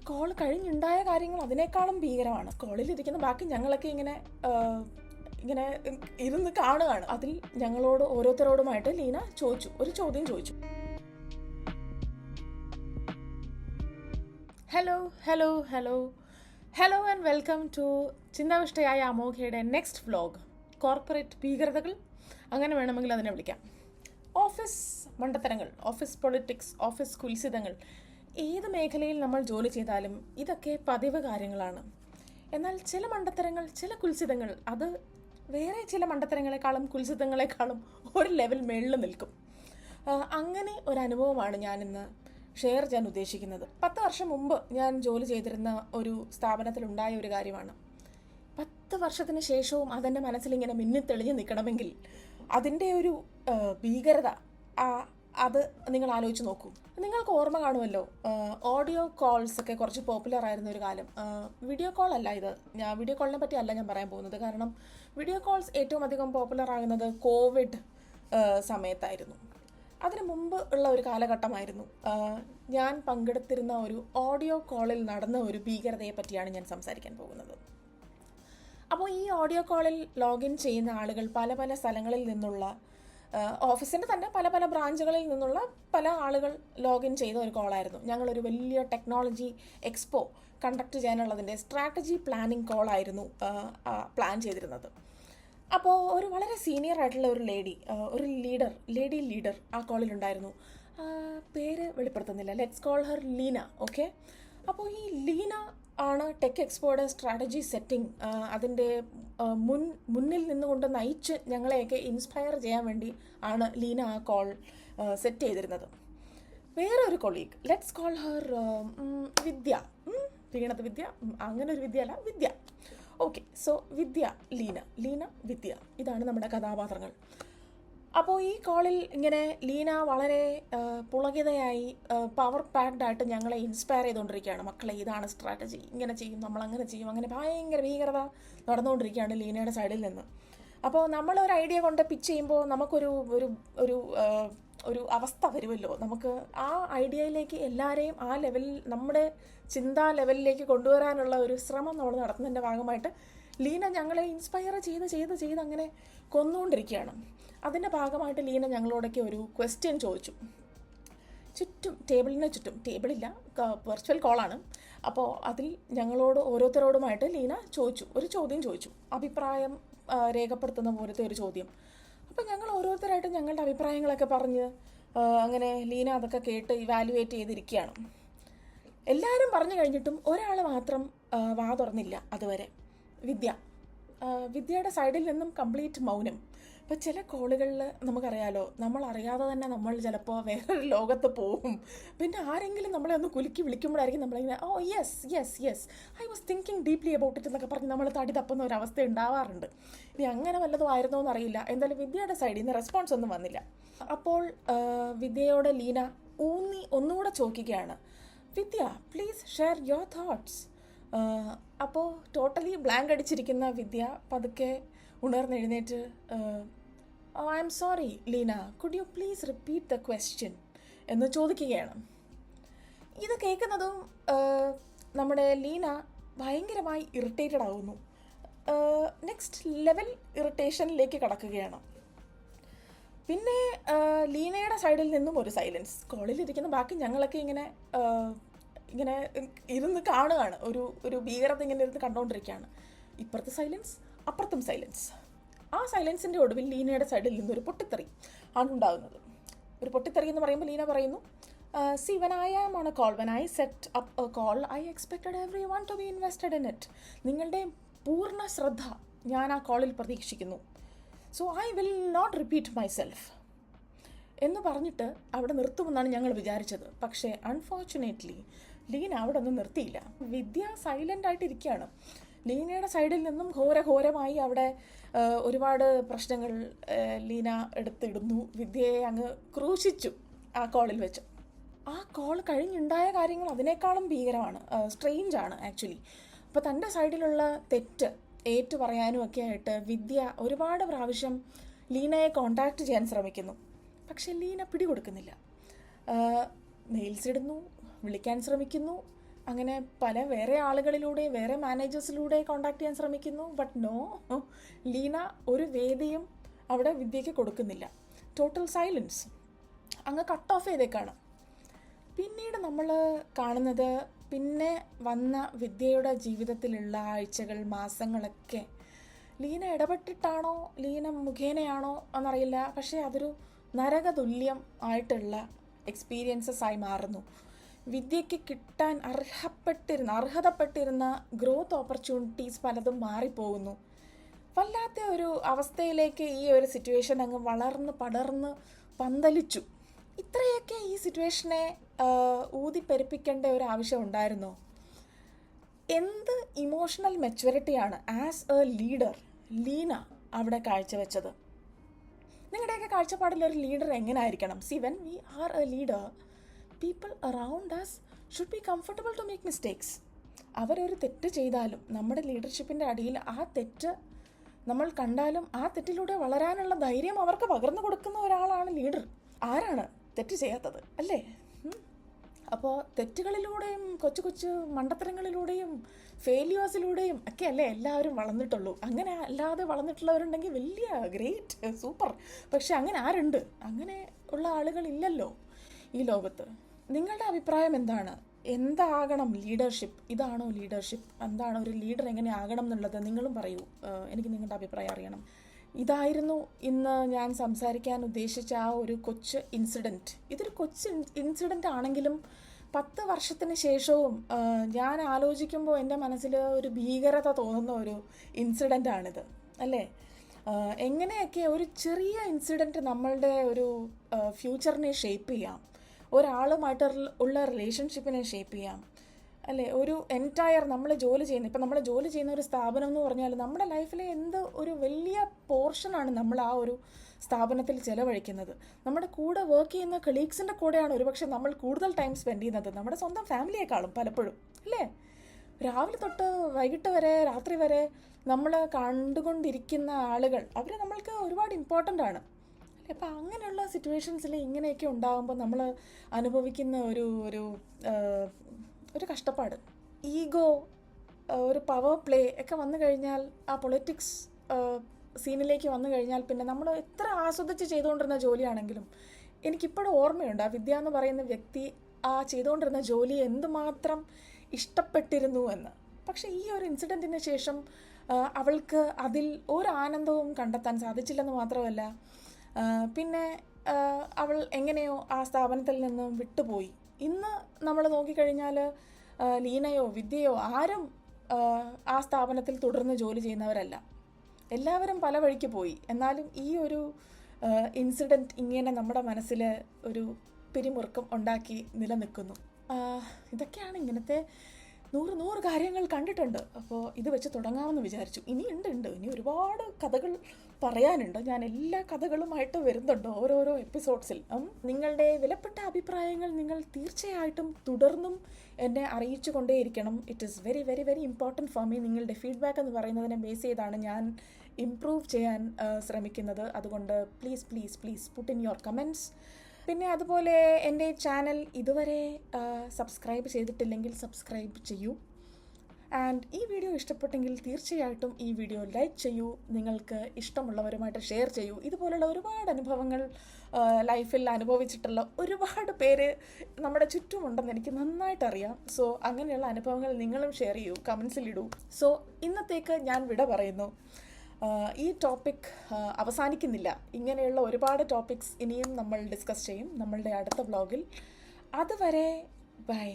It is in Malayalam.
കോൾ കഴിഞ്ഞുണ്ടായ കാര്യങ്ങൾ അതിനേക്കാളും ഭീകരമാണ്. കോളിലിരിക്കുന്ന ബാക്കി ഞങ്ങളൊക്കെ ഇങ്ങനെ ഇങ്ങനെ ഇരുന്ന് കാണുകയാണ്. അതിൽ ഞങ്ങളോട് ഓരോരുത്തരോടുമായിട്ട് ലീന ഒരു ചോദ്യം ചോദിച്ചു. ഹലോ ആൻഡ് വെൽക്കം ടു ചിന്താവിഷ്ടയായ അമോഘയുടെ നെക്സ്റ്റ് വ്ലോഗ്. കോർപ്പറേറ്റ് ഭീകരതകൾ, അങ്ങനെ വേണമെങ്കിൽ അതിനെ വിളിക്കാം. ഓഫീസ് മണ്ടത്തരങ്ങൾ, ഓഫീസ് പൊളിറ്റിക്സ്, ഓഫീസ് കുൽസിതങ്ങൾ, ഏത് മേഖലയിൽ നമ്മൾ ജോലി ചെയ്താലും ഇതൊക്കെ പതിവ് കാര്യങ്ങളാണ്. എന്നാൽ ചില മണ്ടത്തരങ്ങൾ, ചില കുൽസിതങ്ങൾ, അത് വേറെ ചില മണ്ടത്തരങ്ങളെക്കാളും കുൽസിതങ്ങളെക്കാളും ഒരു ലെവൽ മേളിൽ നിൽക്കും. അങ്ങനെ ഒരു അനുഭവമാണ് ഞാനിന്ന് ഷെയർ ചെയ്യാൻ ഉദ്ദേശിക്കുന്നത്. 10 വർഷം മുമ്പ് ഞാൻ ജോലി ചെയ്തിരുന്ന ഒരു സ്ഥാപനത്തിലുണ്ടായ ഒരു കാര്യമാണ്. 10 വർഷത്തിന് ശേഷവും അതെൻ്റെ മനസ്സിലിങ്ങനെ മിന്നിത്തെളിഞ്ഞ് നിൽക്കണമെങ്കിൽ അതിൻ്റെ ഒരു ഭീകരത അത് നിങ്ങൾ ആലോചിച്ച് നോക്കൂ. നിങ്ങൾക്ക് ഓർമ്മ കാണുമല്ലോ, ഓഡിയോ കോൾസ് ഒക്കെ കുറച്ച് പോപ്പുലർ ആയിരുന്ന ഒരു കാലം. വീഡിയോ കോൾ അല്ല ഇത്, വീഡിയോ കോളിനെ പറ്റി അല്ല ഞാൻ പറയാൻ പോകുന്നത്. കാരണം വീഡിയോ കോൾസ് ഏറ്റവും അധികം പോപ്പുലർ ആകുന്നത് കോവിഡ് സമയത്തായിരുന്നു. അതിന് മുമ്പ് ഉള്ള ഒരു കാലഘട്ടമായിരുന്നു. ഞാൻ പങ്കെടുത്തിരുന്ന ഒരു ഓഡിയോ കോളിൽ നടന്ന ഒരു ഭീകരതയെ പറ്റിയാണ് ഞാൻ സംസാരിക്കാൻ പോകുന്നത്. അപ്പോൾ ഈ ഓഡിയോ കോളിൽ ലോഗിൻ ചെയ്യുന്ന ആളുകൾ പല പല സ്ഥലങ്ങളിൽ നിന്നുള്ള, ഓഫീസിൻ്റെ തന്നെ പല പല ബ്രാഞ്ചുകളിൽ നിന്നുള്ള പല ആളുകൾ ലോഗിൻ ചെയ്ത ഒരു കോളായിരുന്നു. ഞങ്ങളൊരു വലിയ ടെക്നോളജി എക്സ്പോ കണ്ടക്ട് ചെയ്യാനുള്ളതിൻ്റെ സ്ട്രാറ്റജി പ്ലാനിങ് കോളായിരുന്നു പ്ലാൻ ചെയ്തിരുന്നത്. അപ്പോൾ ഒരു വളരെ സീനിയർ ആയിട്ടുള്ള ഒരു ലേഡി ലീഡർ ആ കോളിലുണ്ടായിരുന്നു. പേര് വെളിപ്പെടുത്തുന്നില്ല, let's call her Leena. Okay, അപ്പോൾ ഈ ലീന ആണ് ടെക് എക്സ്പോയുടെ സ്ട്രാറ്റജി സെറ്റിംഗ് അതിൻ്റെ മുന്നിൽ നിന്നുകൊണ്ട് നയിച്ച് ഞങ്ങളെയൊക്കെ ഇൻസ്പയർ ചെയ്യാൻ വേണ്ടി ആണ് ലീന ആ കോൾ സെറ്റ് ചെയ്തിരുന്നത്. വേറെ ഒരു കൊളീഗ്, ലെറ്റ്സ് കോൾ ഹർ വിദ്യ. വീണത് വിദ്യ, അങ്ങനെ ഒരു വിദ്യ അല്ല, വിദ്യ. ഓക്കെ, സോ വിദ്യ, ലീന വിദ്യ, ഇതാണ് നമ്മുടെ കഥാപാത്രങ്ങൾ. അപ്പോൾ ഈ കോളിൽ ഇങ്ങനെ ലീന വളരെ പുളകിതയായി പവർ പാക്ഡ് ആയിട്ട് ഞങ്ങളെ ഇൻസ്പയർ ചെയ്തുകൊണ്ടിരിക്കുകയാണ്. മക്കളെ, ഇതാണ് സ്ട്രാറ്റജി, ഇങ്ങനെ ചെയ്യും, നമ്മൾ അങ്ങനെ ചെയ്യും, അങ്ങനെ ഭയങ്കര ഭീകരത നടന്നുകൊണ്ടിരിക്കുകയാണ് ലീനയുടെ സൈഡിൽ നിന്ന്. അപ്പോൾ നമ്മളൊരു ഐഡിയ കൊണ്ട് പിച്ച് ചെയ്യുമ്പോൾ നമുക്കൊരു ഒരു ഒരു ഒരു അവസ്ഥ വരുമല്ലോ. നമുക്ക് ആ ഐഡിയയിലേക്ക് എല്ലാവരെയും ആ ലെവലിൽ, നമ്മുടെ ചിന്താ ലെവലിലേക്ക് കൊണ്ടുവരാനുള്ള ഒരു ശ്രമം നമ്മൾ നടത്തുന്നതിൻ്റെ ഭാഗമായിട്ട് ലീന ഞങ്ങളെ ഇൻസ്പയർ ചെയ്ത് അങ്ങനെ കൊന്നുകൊണ്ടിരിക്കുകയാണ്. അതിൻ്റെ ഭാഗമായിട്ട് ലീന ഞങ്ങളോടൊക്കെ ഒരു ക്വസ്റ്റ്യൻ ചോദിച്ചു. ടേബിളിന് ചുറ്റും, ടേബിളില്ല, വെർച്വൽ കോളാണ്. അപ്പോൾ അതിൽ ഞങ്ങളോട് ഓരോരുത്തരോടുമായിട്ട് ലീന ഒരു ചോദ്യം ചോദിച്ചു, അഭിപ്രായം രേഖപ്പെടുത്തുന്ന പോലത്തെ ഒരു ചോദ്യം. അപ്പോൾ ഞങ്ങൾ ഓരോരുത്തരായിട്ട് ഞങ്ങളുടെ അഭിപ്രായങ്ങളൊക്കെ പറഞ്ഞ് അങ്ങനെ ലീന അതൊക്കെ കേട്ട് ഇവാലുവേറ്റ് ചെയ്തിരിക്കുകയാണ്. എല്ലാവരും പറഞ്ഞു കഴിഞ്ഞിട്ടും ഒരാൾ മാത്രം വാ തുറന്നില്ല. അതുവരെ വിദ്യയുടെ സൈഡിൽ നിന്നും കംപ്ലീറ്റ് മൗനം. ഇപ്പോൾ ചില കോളുകളിൽ നമുക്കറിയാലോ, നമ്മളറിയാതെ തന്നെ നമ്മൾ ചിലപ്പോൾ വേറൊരു ലോകത്ത് പോകും. പിന്നെ ആരെങ്കിലും നമ്മളെ ഒന്ന് കുലുക്കി വിളിക്കുമ്പോഴായിരിക്കും നമ്മളിങ്ങനെ yes I was thinking deeply about it എന്നൊക്കെ പറഞ്ഞ് നമ്മൾ തടി തപ്പുന്ന ഒരു അവസ്ഥ ഉണ്ടാവാറുണ്ട്. ഇനി അങ്ങനെ വല്ലതും ആയിരുന്നോ എന്നറിയില്ല. എന്തായാലും വിദ്യയുടെ സൈഡിൽ നിന്ന് റെസ്പോൺസ് ഒന്നും വന്നില്ല. അപ്പോൾ വിദ്യയോട് ലീന ഒന്നുകൂടെ ചോദിക്കുകയാണ്, Vidya please share your thoughts. അപ്പോൾ ടോട്ടലി ബ്ലാങ്ക് അടിച്ചിരിക്കുന്ന വിദ്യ പതുക്കെ ഉണർന്നെഴുന്നേറ്റ്, I am sorry Leena, could you please repeat the question എന്ന് ചോദിക്കുകയാണ്. ഇത് കേൾക്കുന്നതും നമ്മുടെ ലീന ഭയങ്കരമായി ഇറിറ്റേറ്റഡ് ആവുന്നു. നെക്സ്റ്റ് ലെവൽ ഇറിറ്റേഷനിലേക്ക് കടക്കുകയാണ്. പിന്നെ ലീനയുടെ സൈഡിൽ നിന്നും ഒരു സൈലൻസ്. കോളിലിരിക്കുന്ന ബാക്കി ഞങ്ങളൊക്കെ ഇങ്ങനെ ഇരുന്ന് കാണുകയാണ്. ഒരു ഭീകരത ഇങ്ങനെ ഇരുന്ന് കണ്ടുകൊണ്ടിരിക്കുകയാണ്. ഇപ്പുറത്ത് സൈലൻസ്, അപ്പുറത്തും സൈലൻസ്. ആ സൈലൻസിൻ്റെ ഒടുവിൽ ലീനയുടെ സൈഡിൽ നിന്നൊരു പൊട്ടിത്തെറി ആണ് ഉണ്ടാകുന്നത്. ഒരു പൊട്ടിത്തെറി എന്ന് പറയുമ്പോൾ ലീന പറയുന്നു, when I am on a call, when I set up a call, I expected everyone to be invested in it. നിങ്ങളുടെ പൂർണ്ണ ശ്രദ്ധ ഞാൻ ആ കോളിൽ പ്രതീക്ഷിക്കുന്നു. So I will not repeat myself എന്ന് പറഞ്ഞിട്ട് അവിടെ നിർത്തുമെന്നാണ് ഞങ്ങൾ വിചാരിച്ചത്. പക്ഷേ അൺഫോർച്ചുനേറ്റ്ലി ലീന അവിടെ ഒന്നും നിർത്തിയില്ല. വിദ്യ സൈലൻ്റ് ആയിട്ടിരിക്കുകയാണ്. ലീനയുടെ സൈഡിൽ നിന്നും ഘോരമായി അവിടെ ഒരുപാട് പ്രശ്നങ്ങൾ ലീന എടുത്തിടുന്നു. വിദ്യയെ അങ്ങ് ക്രൂശിച്ചു ആ കോളിൽ വെച്ച്. ആ കോൾ കഴിഞ്ഞുണ്ടായ കാര്യങ്ങൾ അതിനേക്കാളും ഭീകരമാണ്, സ്ട്രെയിഞ്ചാണ് ആക്ച്വലി. അപ്പോൾ തൻ്റെ സൈഡിലുള്ള തെറ്റ് ഏറ്റു പറയാനും ഒക്കെ ആയിട്ട് വിദ്യ ഒരുപാട് പ്രാവശ്യം ലീനയെ കോണ്ടാക്ട് ചെയ്യാൻ ശ്രമിക്കുന്നു. പക്ഷെ ലീന പിടികൊടുക്കുന്നില്ല. മെയിൽസ് ഇടുന്നു, വിളിക്കാൻ ശ്രമിക്കുന്നു, അങ്ങനെ പല വേറെ ആളുകളിലൂടെ വേറെ മാനേജേഴ്സിലൂടെ കോണ്ടാക്ട് ചെയ്യാൻ ശ്രമിക്കുന്നു. ബട്ട് നോ, ലീന ഒരു വേദിയും അവിടെ വിദ്യയ്ക്ക് കൊടുക്കുന്നില്ല. ടോട്ടൽ സൈലൻസ്, അങ്ങ് കട്ട് ഓഫ് ചെയ്തേക്കാണ്. പിന്നീട് നമ്മൾ കാണുന്നത് പിന്നെ വന്ന വിദ്യയുടെ ജീവിതത്തിലുള്ള ആഴ്ചകൾ, മാസങ്ങളൊക്കെ ലീന ഇടപെട്ടിട്ടാണോ ലീന മുഖേനയാണോ എന്നറിയില്ല, പക്ഷേ അതൊരു നരകതുല്യം ആയിട്ടുള്ള എക്സ്പീരിയൻസസ് ആയി മാറുന്നു. വിദ്യയ്ക്ക് കിട്ടാൻ അർഹതപ്പെട്ടിരുന്ന ഗ്രോത്ത് ഓപ്പർച്യൂണിറ്റീസ് പലതും മാറിപ്പോകുന്നു. വല്ലാത്ത ഒരു അവസ്ഥയിലേക്ക് ഈ ഒരു സിറ്റുവേഷൻ അങ്ങ് വളർന്ന് പടർന്ന് പന്തലിച്ചു. ഇത്രയൊക്കെ ഈ സിറ്റുവേഷനെ ഊതിപ്പെരുപ്പിക്കേണ്ട ഒരു ആവശ്യം ഉണ്ടായിരുന്നോ? എന്ത് ഇമോഷണൽ മെച്യൂരിറ്റിയാണ് ആസ് എ ലീഡർ ലീന അവിടെ കാഴ്ചവെച്ചത്? നിങ്ങളുടെയൊക്കെ കാഴ്ചപ്പാടിൽ ഒരു ലീഡർ എങ്ങനെ ആയിരിക്കണം? See, when we are a leader, people around us should be comfortable to make mistakes. അവരൊരു തെറ്റ് ചെയ്താലും നമ്മുടെ ലീഡർഷിപ്പിൻ്റെ അടിയിൽ ആ തെറ്റ് നമ്മൾ കണ്ടാലും ആ തെറ്റിലൂടെ വളരാനുള്ള ധൈര്യം അവർക്ക് പകർന്നു കൊടുക്കുന്ന ഒരാളാണ് ലീഡർ. ആരാണ് തെറ്റ് ചെയ്യാത്തത്, അല്ലേ? അപ്പോൾ തെറ്റുകളിലൂടെയും കൊച്ചു കൊച്ചു മണ്ടത്തരങ്ങളിലൂടെയും ഫെയിലിയേഴ്സിലൂടെയും ഒക്കെ അല്ലേ എല്ലാവരും വളർന്നിട്ടുള്ളൂ. അങ്ങനെ അല്ലാതെ വളർന്നിട്ടുള്ളവരുണ്ടെങ്കിൽ വലിയ ഗ്രേറ്റ് സൂപ്പർ. പക്ഷെ അങ്ങനെ ആരുണ്ട്? അങ്ങനെ ഉള്ള ആളുകളില്ലല്ലോ ഈ ലോകത്ത്. നിങ്ങളുടെ അഭിപ്രായം എന്താണ്? എന്താകണം ലീഡർഷിപ്പ്? ഇതാണോ ലീഡർഷിപ്പ്? എന്താണ് ഒരു ലീഡർ എങ്ങനെ ആകണം എന്നുള്ളത് നിങ്ങളും പറയൂ. എനിക്ക് നിങ്ങളുടെ അഭിപ്രായം അറിയണം. ഇതായിരുന്നു ഇന്ന് ഞാൻ സംസാരിക്കാൻ ഉദ്ദേശിച്ച ആ ഒരു കൊച്ചു ഇൻസിഡൻറ്റ്. ഇതൊരു കൊച്ചു ഇൻസിഡൻ്റ് ആണെങ്കിലും 10 വർഷത്തിന് ശേഷവും ഞാൻ ആലോചിക്കുമ്പോൾ എൻ്റെ മനസ്സിൽ ഒരു ഭീകരത തോന്നുന്ന ഒരു ഇൻസിഡൻ്റ് ആണിത്, അല്ലേ? എങ്ങനെയൊക്കെ ഒരു ചെറിയ ഇൻസിഡൻറ്റ് നമ്മളുടെ ഒരു ഫ്യൂച്ചറിനെ ഷേപ്പ് ചെയ്യാം, ഒരാളുമായിട്ട് ഉള്ള റിലേഷൻഷിപ്പിനെ ഷേപ്പ് ചെയ്യാം, അല്ലേ? ഒരു എൻറ്റയർ നമ്മൾ ജോലി ചെയ്യുന്ന, ഇപ്പം നമ്മൾ ജോലി ചെയ്യുന്ന ഒരു സ്ഥാപനം എന്ന് പറഞ്ഞാൽ നമ്മുടെ ലൈഫിലെ എന്ത് ഒരു വലിയ പോർഷനാണ് നമ്മൾ ആ ഒരു സ്ഥാപനത്തിൽ ചിലവഴിക്കുന്നത്. നമ്മുടെ കൂടെ വർക്ക് ചെയ്യുന്ന കളീഗ്സിൻ്റെ കൂടെയാണ് ഒരുപക്ഷെ നമ്മൾ കൂടുതൽ ടൈം സ്പെൻഡ് ചെയ്യുന്നത്, നമ്മുടെ സ്വന്തം ഫാമിലിയെക്കാളും പലപ്പോഴും, അല്ലേ? രാവിലെ തൊട്ട് വൈകിട്ട് വരെ, രാത്രി വരെ നമ്മൾ കണ്ടുകൊണ്ടിരിക്കുന്ന ആളുകൾ, അവർ നമ്മൾക്ക് ഒരുപാട് ഇമ്പോർട്ടൻ്റ് ആണ്, അല്ലേ? അപ്പം അങ്ങനെയുള്ള സിറ്റുവേഷൻസിൽ ഇങ്ങനെയൊക്കെ ഉണ്ടാകുമ്പോൾ നമ്മൾ അനുഭവിക്കുന്ന ഒരു കഷ്ടപ്പാട്, ഈഗോ, ഒരു പവർ പ്ലേ ഒക്കെ വന്നു കഴിഞ്ഞാൽ, ആ പൊളിറ്റിക്സ് സീനിലേക്ക് വന്നു കഴിഞ്ഞാൽ പിന്നെ നമ്മൾ എത്ര ആസ്വദിച്ച് ചെയ്തുകൊണ്ടിരുന്ന ജോലിയാണെങ്കിലും, എനിക്കിപ്പോഴും ഓർമ്മയുണ്ട് ആ വിദ്യ എന്ന് പറയുന്ന വ്യക്തി ആ ചെയ്തുകൊണ്ടിരുന്ന ജോലി എന്തുമാത്രം ഇഷ്ടപ്പെട്ടിരുന്നു എന്ന്. പക്ഷേ ഈ ഒരു ഇൻസിഡൻറ്റിന് ശേഷം അവൾക്ക് അതിൽ ഒരു ആനന്ദവും കണ്ടെത്താൻ സാധിച്ചില്ലെന്ന് മാത്രമല്ല, പിന്നെ അവൾ എങ്ങനെയോ ആ സ്ഥാപനത്തിൽ നിന്നും വിട്ടുപോയി. ഇന്ന് നമ്മൾ നോക്കിക്കഴിഞ്ഞാൽ ലീനയോ വിദ്യയോ ആരും ആ സ്ഥാപനത്തിൽ തുടർന്ന് ജോലി ചെയ്യുന്നവരല്ല, എല്ലാവരും പല വഴിക്ക് പോയി. എന്നാലും ഈ ഒരു ഇൻസിഡൻറ്റ് ഇങ്ങനെ നമ്മുടെ മനസ്സിൽ ഒരു പിരിമുറുക്കം ഉണ്ടാക്കി നിലനിൽക്കുന്നു. ഇതൊക്കെയാണ് ഇങ്ങനത്തെ 100 കാര്യങ്ങൾ കണ്ടിട്ടുണ്ട്. അപ്പോൾ ഇത് വെച്ച് തുടങ്ങാമെന്ന് വിചാരിച്ചു. ഇനി ഒരുപാട് കഥകൾ പറയാനുണ്ട്. ഞാൻ എല്ലാ കഥകളുമായിട്ട് വരുന്നുണ്ട് ഓരോരോ എപ്പിസോഡ്സിൽ. നിങ്ങളുടെ വിലപ്പെട്ട അഭിപ്രായങ്ങൾ നിങ്ങൾ തീർച്ചയായിട്ടും തുടർന്നും എന്നെ അറിയിച്ചു കൊണ്ടേയിരിക്കണം. It is very very very important for me. നിങ്ങളുടെ ഫീഡ്ബാക്ക് എന്ന് പറയുന്നതിനെ ബേസ് ചെയ്താണ് ഞാൻ ഇംപ്രൂവ് ചെയ്യാൻ ശ്രമിക്കുന്നത്. അതുകൊണ്ട് please please please put in your comments. പിന്നെ അതുപോലെ എൻ്റെ ചാനൽ ഇതുവരെ സബ്സ്ക്രൈബ് ചെയ്തിട്ടില്ലെങ്കിൽ സബ്സ്ക്രൈബ് ചെയ്യൂ. ആൻഡ് ഈ വീഡിയോ ഇഷ്ടപ്പെട്ടെങ്കിൽ തീർച്ചയായിട്ടും ഈ വീഡിയോ ലൈക്ക് ചെയ്യൂ, നിങ്ങൾക്ക് ഇഷ്ടമുള്ളവരുമായിട്ട് ഷെയർ ചെയ്യൂ. ഇതുപോലുള്ള ഒരുപാട് അനുഭവങ്ങൾ ലൈഫിൽ അനുഭവിച്ചിട്ടുള്ള ഒരുപാട് പേര് നമ്മുടെ ചുറ്റുമുണ്ടെന്ന് എനിക്ക് നന്നായിട്ടറിയാം. സോ അങ്ങനെയുള്ള അനുഭവങ്ങൾ നിങ്ങളും ഷെയർ ചെയ്യൂ, കമൻസിലിടൂ. സോ ഇന്നത്തേക്ക് ഞാൻ വിട പറയുന്നു. ഈ ടോപ്പിക് അവസാനിക്കുന്നില്ല. ഇങ്ങനെയുള്ള ഒരുപാട് ടോപ്പിക്സ് ഇനിയും നമ്മൾ ഡിസ്കസ് ചെയ്യും നമ്മളുടെ അടുത്ത വ്ലോഗിൽ. അതുവരെ ബൈ.